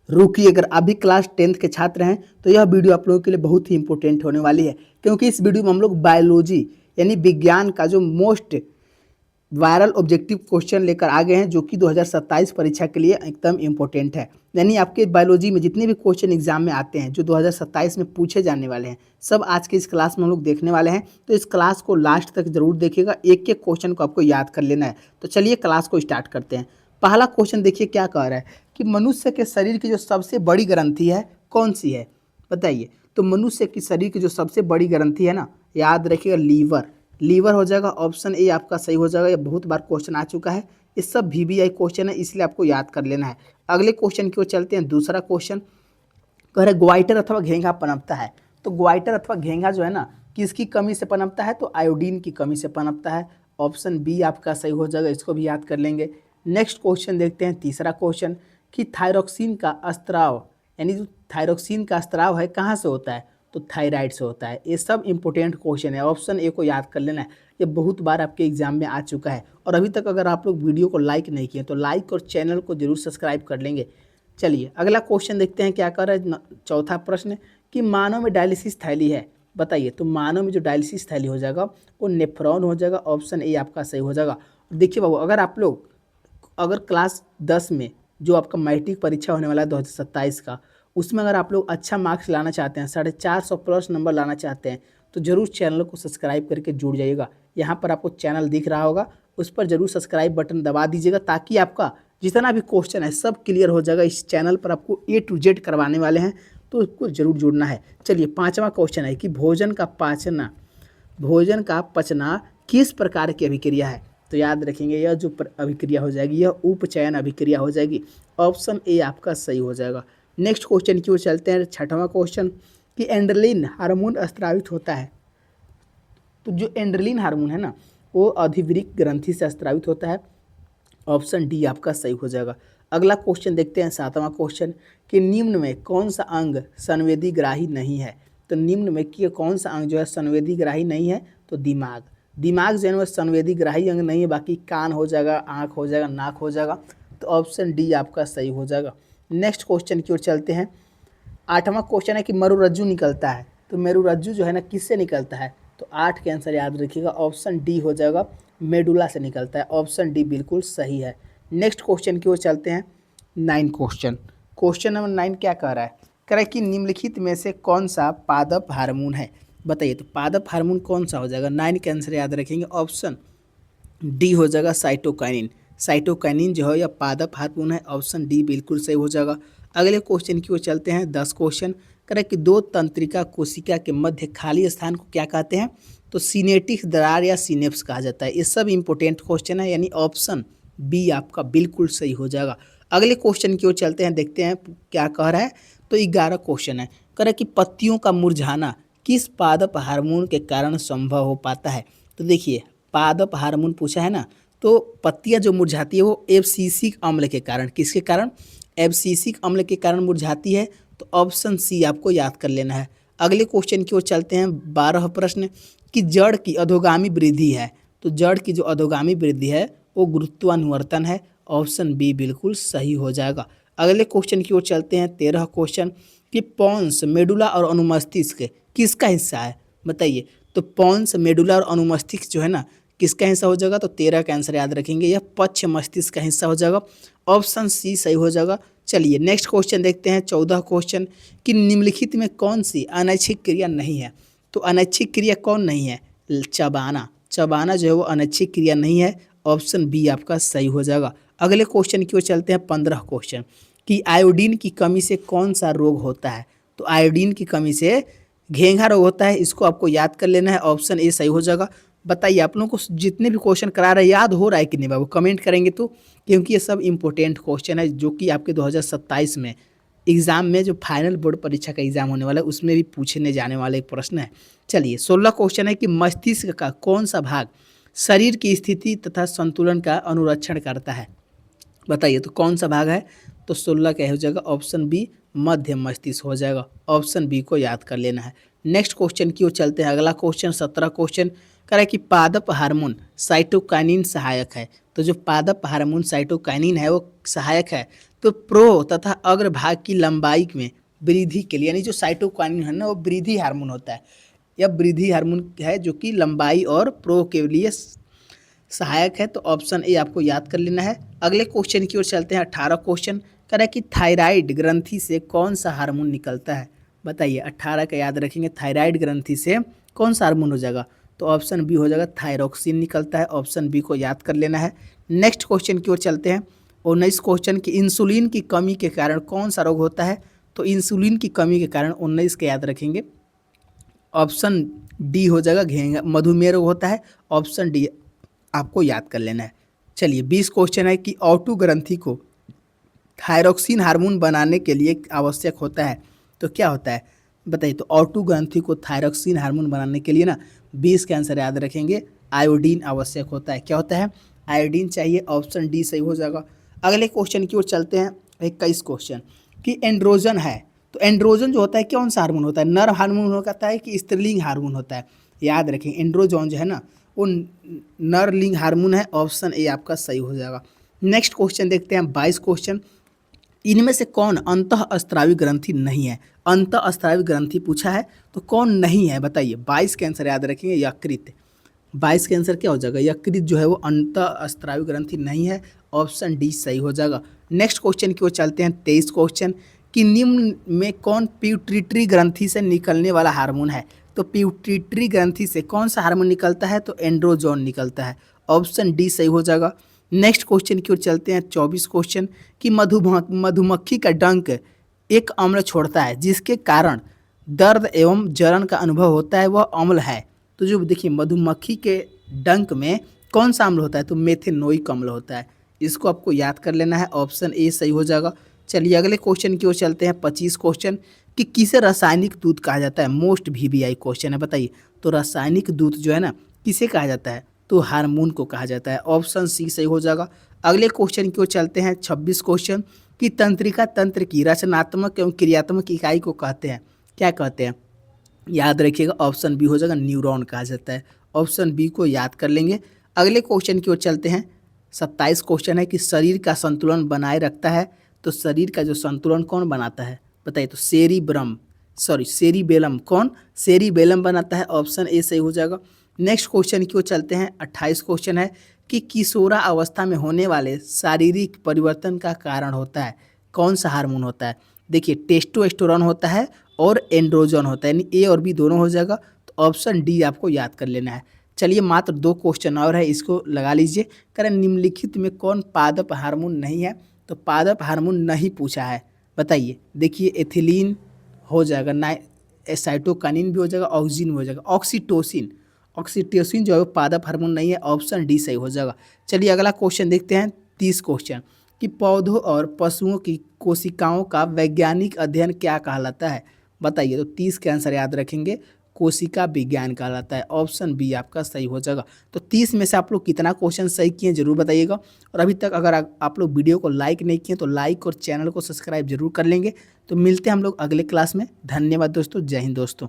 रुकी, अगर अभी क्लास 10th के छात्र हैं तो यह वीडियो आप लोगों के लिए बहुत ही इंपॉर्टेंट होने वाली है, क्योंकि इस वीडियो में हम लोग बायोलॉजी यानी विज्ञान का जो मोस्ट वायरल ऑब्जेक्टिव क्वेश्चन लेकर आ गए हैं, जो कि 2027 परीक्षा के लिए एकदम इंपॉर्टेंट है। यानी आपके बायोलॉजी में जितने भी क्वेश्चन एग्जाम में आते हैं जो 2027 में पूछे जाने वाले हैं, सब आज के इस क्लास में हम लोग देखने वाले हैं। तो इस क्लास को लास्ट तक जरूर देखिएगा, एक एक क्वेश्चन को आपको याद कर लेना है। तो चलिए क्लास को स्टार्ट करते हैं। पहला क्वेश्चन देखिए क्या कह रहा है कि मनुष्य के शरीर की जो सबसे बड़ी ग्रंथि है कौन सी है, बताइए। तो मनुष्य की शरीर की जो सबसे बड़ी ग्रंथि है ना, याद रखिएगा लीवर। लीवर हो जाएगा, ऑप्शन ए आपका सही हो जाएगा। ये बहुत बार क्वेश्चन आ चुका है, ये सब VBI क्वेश्चन है, इसलिए आपको याद कर लेना है। अगले क्वेश्चन की ओर चलते हैं। दूसरा क्वेश्चन कह रहे ग्वाइटर अथवा घेंघा पनपता है। तो ग्वाइटर अथवा घेंघा जो है ना, किसकी कमी से पनपता है, तो आयोडीन की कमी से पनपता है। ऑप्शन बी आपका सही हो जाएगा, इसको भी याद कर लेंगे। नेक्स्ट क्वेश्चन देखते हैं, तीसरा क्वेश्चन कि थायरोक्सिन का स्त्राव यानी जो थायरोक्सिन का स्त्राव है कहाँ से होता है, तो थायराइड से होता है। ये सब इंपॉर्टेंट क्वेश्चन है, ऑप्शन ए को याद कर लेना है। ये बहुत बार आपके एग्जाम में आ चुका है, और अभी तक अगर आप लोग वीडियो को लाइक नहीं किए तो लाइक और चैनल को जरूर सब्सक्राइब कर लेंगे। चलिए अगला क्वेश्चन देखते हैं क्या कर रहा है। चौथा प्रश्न कि मानव में डायलिसिस थैली है, बताइए। तो मानव में जो डायलिसिस थैली हो जाएगा वो नेफ्रॉन हो जाएगा, ऑप्शन ए आपका सही हो जाएगा। देखिए बाबू, अगर क्लास 10 में जो आपका मैट्रिक परीक्षा होने वाला है 2027 का, उसमें अगर आप लोग अच्छा मार्क्स लाना चाहते हैं, 450 प्लस नंबर लाना चाहते हैं, तो जरूर चैनल को सब्सक्राइब करके जुड़ जाइएगा। यहाँ पर आपको चैनल दिख रहा होगा, उस पर जरूर सब्सक्राइब बटन दबा दीजिएगा, ताकि आपका जितना भी क्वेश्चन है सब क्लियर हो जाएगा। इस चैनल पर आपको A to Z करवाने वाले हैं, तो उसको जरूर जुड़ना है। चलिए पांचवा क्वेश्चन है कि भोजन का पचना किस प्रकार की अभिक्रिया है। तो याद रखेंगे यह जो अभिक्रिया हो जाएगी यह उपचयन अभिक्रिया हो जाएगी, ऑप्शन ए आपका सही हो जाएगा। नेक्स्ट क्वेश्चन की ओर चलते हैं। छठवां क्वेश्चन कि एंड्रेलिन हार्मोन स्रावित होता है। तो जो एंड्रेलिन हार्मोन है ना, वो अधिवृक्क ग्रंथि से स्रावित होता है, ऑप्शन डी आपका सही हो जाएगा। अगला क्वेश्चन देखते हैं, सातवां क्वेश्चन कि निम्न में कौन सा अंग संवेदी ग्राही नहीं है। तो निम्न में कि कौन सा अंग जो है संवेदी ग्राही नहीं है, तो दिमाग। दिमाग जो है वो संवेदी ग्राही अंग नहीं है, बाकी कान हो जाएगा, आँख हो जाएगा, नाक हो जाएगा। तो ऑप्शन डी आपका सही हो जाएगा। नेक्स्ट क्वेश्चन की ओर चलते हैं। आठवां क्वेश्चन है कि मरुरज्जु निकलता है। तो मेरुरज्जु जो है ना किससे निकलता है, तो 8 के आंसर याद रखिएगा, ऑप्शन डी हो जाएगा, मेडुला से निकलता है, ऑप्शन डी बिल्कुल सही है। नेक्स्ट क्वेश्चन की ओर चलते हैं। 9 क्वेश्चन नंबर 9 क्या कह रहा है, कह रहा है कि निम्नलिखित में से कौन सा पादप हार्मोन है, बताइए। तो पादप हार्मोन कौन सा हो जाएगा, 9 के आंसर याद रखेंगे, ऑप्शन डी हो जाएगा साइटोकाइनिन। साइटोकाइनिन जो है यह पादप हार्मोन है, ऑप्शन डी बिल्कुल सही हो जाएगा। अगले क्वेश्चन की ओर चलते हैं। 10 क्वेश्चन करें कि दो तंत्रिका कोशिका के मध्य खाली स्थान को क्या कहते हैं, तो सिनेटिक दरार या सिनेप्स कहा जाता है। ये सब इंपॉर्टेंट क्वेश्चन है, यानी ऑप्शन बी आपका बिल्कुल सही हो जाएगा। अगले क्वेश्चन की ओर चलते हैं, देखते हैं क्या कह रहा है। तो 11 क्वेश्चन है, कह रहा है कि पत्तियों का मुरझाना किस पादप हार्मोन के कारण संभव हो पाता है। तो देखिए पादप हार्मोन पूछा है ना, तो पत्तियां जो मुरझाती है वो एब्सिसिक अम्ल के कारण, किसके कारण, एब्सिसिक अम्ल के कारण मुरझाती है। तो ऑप्शन सी आपको याद कर लेना है। अगले क्वेश्चन की ओर चलते हैं। 12 प्रश्न कि जड़ की अधोगामी वृद्धि है। तो जड़ की जो अधोगामी वृद्धि है वो गुरुत्वानुवर्तन है, ऑप्शन बी बिल्कुल सही हो जाएगा। अगले क्वेश्चन की ओर चलते हैं। 13 क्वेश्चन कि पॉन्स मेडुला और अनुमस्तिष्क किसका हिस्सा है, बताइए। तो पॉन्स मेडुला और अनुमस्तिष्क जो है ना किसका हिस्सा हो जाएगा, तो 13 का आंसर याद रखेंगे, यह पक्ष मस्तिष्क का हिस्सा हो जाएगा, ऑप्शन सी सही हो जाएगा। चलिए नेक्स्ट क्वेश्चन देखते हैं। 14 क्वेश्चन कि निम्नलिखित में कौन सी अनैच्छिक क्रिया नहीं है। तो अनैच्छिक क्रिया कौन नहीं है, चबाना। चबाना जो है वो अनैच्छिक क्रिया नहीं है, ऑप्शन बी आपका सही हो जाएगा। अगले क्वेश्चन की ओर चलते हैं। 15 क्वेश्चन कि आयोडीन की कमी से कौन सा रोग होता है। तो आयोडीन की कमी से घेंघा रोग होता है, इसको आपको याद कर लेना है, ऑप्शन ए सही हो जाएगा। बताइए आप लोगों को जितने भी क्वेश्चन करा रहे हैं याद हो रहा है कि नहीं बाबू, कमेंट करेंगे तो, क्योंकि ये सब इंपॉर्टेंट क्वेश्चन है जो कि आपके 2027 में एग्जाम में जो फाइनल बोर्ड परीक्षा का एग्जाम होने वाला है उसमें भी पूछने जाने वाला एक प्रश्न है। चलिए 16 क्वेश्चन है कि मस्तिष्क का कौन सा भाग शरीर की स्थिति तथा संतुलन का अनुरक्षण करता है, बताइए। तो कौन सा भाग है, तो 16 क्या हो जाएगा, ऑप्शन बी मध्य मस्तिष्क हो जाएगा, ऑप्शन बी को याद कर लेना है। नेक्स्ट क्वेश्चन की ओर चलते हैं। अगला क्वेश्चन 17 क्वेश्चन कह रहा है कि पादप हार्मोन साइटोकाइनिन सहायक है। तो जो पादप हार्मोन साइटोकाइनिन है वो सहायक है। तो प्रो तथा अग्रभाग की लंबाई में वृद्धि के लिए, यानी जो साइटोकाइनिन है ना वो वृद्धि हार्मोन होता है, यह वृद्धि हार्मोन है जो कि लंबाई और प्रो के लिए सहायक है। तो ऑप्शन ए आपको याद कर लेना है। अगले क्वेश्चन की ओर चलते हैं। 18 क्वेश्चन कह रहा है कि थायराइड ग्रंथि से कौन सा हार्मोन निकलता है। बताइए 18 का याद रखेंगे, थायराइड ग्रंथि से कौन सा हार्मोन हो जाएगा। तो ऑप्शन बी हो जाएगा, थायरोक्सिन निकलता है। ऑप्शन बी को याद कर लेना है। नेक्स्ट क्वेश्चन की ओर चलते हैं। 19 क्वेश्चन की इंसुलिन की कमी के कारण कौन सा रोग होता है। तो इंसुलिन की कमी के कारण 19 का याद रखेंगे, ऑप्शन डी हो जाएगा, घेंगा मधुमेह रोग होता है। ऑप्शन डी आपको याद कर लेना है। चलिए 20 क्वेश्चन है कि ऑटो ग्रंथि को थायरोक्सिन हार्मोन बनाने के लिए आवश्यक होता है। तो क्या होता है बताइए। तो ऑटो ग्रंथि को थायरोक्सिन हार्मोन बनाने के लिए ना 20 का आंसर याद रखेंगे, आयोडीन आवश्यक होता है। क्या होता है, आयोडीन चाहिए। ऑप्शन डी सही हो जाएगा। अगले क्वेश्चन की ओर चलते हैं। 21 क्वेश्चन कि एंड्रोजन है, तो एंड्रोजन जो होता है कौन सा हार्मोन होता है, नर हार्मोन होता है कि स्त्रीलिंग हार्मोन होता है। याद रखें एंड्रोजन जो है ना वो नर लिंग हार्मोन है। ऑप्शन ए आपका सही हो जाएगा। नेक्स्ट क्वेश्चन देखते हैं। 22 क्वेश्चन, इनमें से कौन अंतःस्त्रावी ग्रंथि नहीं है। अंतःस्त्रावी ग्रंथि पूछा है तो कौन नहीं है बताइए। 22 के आंसर याद रखेंगे, यकृत। 22 के आंसर क्या हो जाएगा, यकृत जो है वो अंतःस्त्रावी ग्रंथि नहीं है। ऑप्शन डी सही हो जाएगा। नेक्स्ट क्वेश्चन की ओर चलते हैं। 23 क्वेश्चन कि निम्न में कौन पिट्यूटरी ग्रंथि से निकलने वाला हार्मोन है। तो पिट्यूटरी ग्रंथि से कौन सा हार्मोन निकलता है, तो एंड्रोजोन निकलता है। ऑप्शन डी सही हो जाएगा। नेक्स्ट क्वेश्चन की ओर चलते हैं। 24 क्वेश्चन कि मधुमक्खी का डंक एक अम्ल छोड़ता है जिसके कारण दर्द एवं जलन का अनुभव होता है, वह अम्ल है। तो जो देखिए मधुमक्खी के डंक में कौन सा अम्ल होता है, तो मेथेनोइक अम्ल होता है। इसको आपको याद कर लेना है। ऑप्शन ए सही हो जाएगा। चलिए अगले क्वेश्चन की ओर चलते हैं। 25 क्वेश्चन कि किसे रासायनिक दूत कहा जाता है। मोस्ट वीवीआई क्वेश्चन है, बताइए। तो रासायनिक दूत जो है ना किसे कहा जाता है, तो हार्मोन को कहा जाता है। ऑप्शन सी सही हो जाएगा। अगले क्वेश्चन की ओर चलते हैं। 26 क्वेश्चन कि तंत्रिका तंत्र की रचनात्मक एवं क्रियात्मक इकाई को कहते हैं, क्या कहते हैं। याद रखिएगा, ऑप्शन बी हो जाएगा, न्यूरॉन कहा जाता है। ऑप्शन बी को याद कर लेंगे। अगले क्वेश्चन की ओर चलते हैं। 27 क्वेश्चन है कि शरीर का संतुलन बनाए रखता है। तो शरीर का जो संतुलन कौन बनाता है बताइए। तो सेरिबेलम कौन, सेरिबेलम बनाता है। ऑप्शन ए सही हो जाएगा। नेक्स्ट क्वेश्चन की ओर चलते हैं। 28 क्वेश्चन है कि किशोरा अवस्था में होने वाले शारीरिक परिवर्तन का कारण होता है, कौन सा हार्मोन होता है। देखिए टेस्टोस्टेरोन होता है और एंड्रोजन होता है, यानी ए और बी दोनों हो जाएगा। तो ऑप्शन डी आपको याद कर लेना है। चलिए मात्र 2 क्वेश्चन और है, इसको लगा लीजिए। करें निम्नलिखित में कौन पादप हार्मोन नहीं है। तो पादप हार्मोन नहीं पूछा है, बताइए। देखिए एथिलीन हो जाएगा, ना साइटोकाइनिन भी हो जाएगा, ऑक्सीजन भी हो जाएगा। ऑक्सीटोसिन जो है वो पादप हार्मोन नहीं है। ऑप्शन डी सही हो जाएगा। चलिए अगला क्वेश्चन देखते हैं। 30 क्वेश्चन कि पौधों और पशुओं की कोशिकाओं का वैज्ञानिक अध्ययन क्या कहलाता है, बताइए। तो 30 के आंसर याद रखेंगे, कोशिका विज्ञान कहलाता है। ऑप्शन बी आपका सही हो जाएगा। तो 30 में से आप लोग कितना क्वेश्चन सही किए जरूर बताइएगा। और अभी तक अगर आप लोग वीडियो को लाइक नहीं किए तो लाइक और चैनल को सब्सक्राइब जरूर कर लेंगे। तो मिलते हैं हम लोग अगले क्लास में। धन्यवाद दोस्तों, जय हिंद दोस्तों।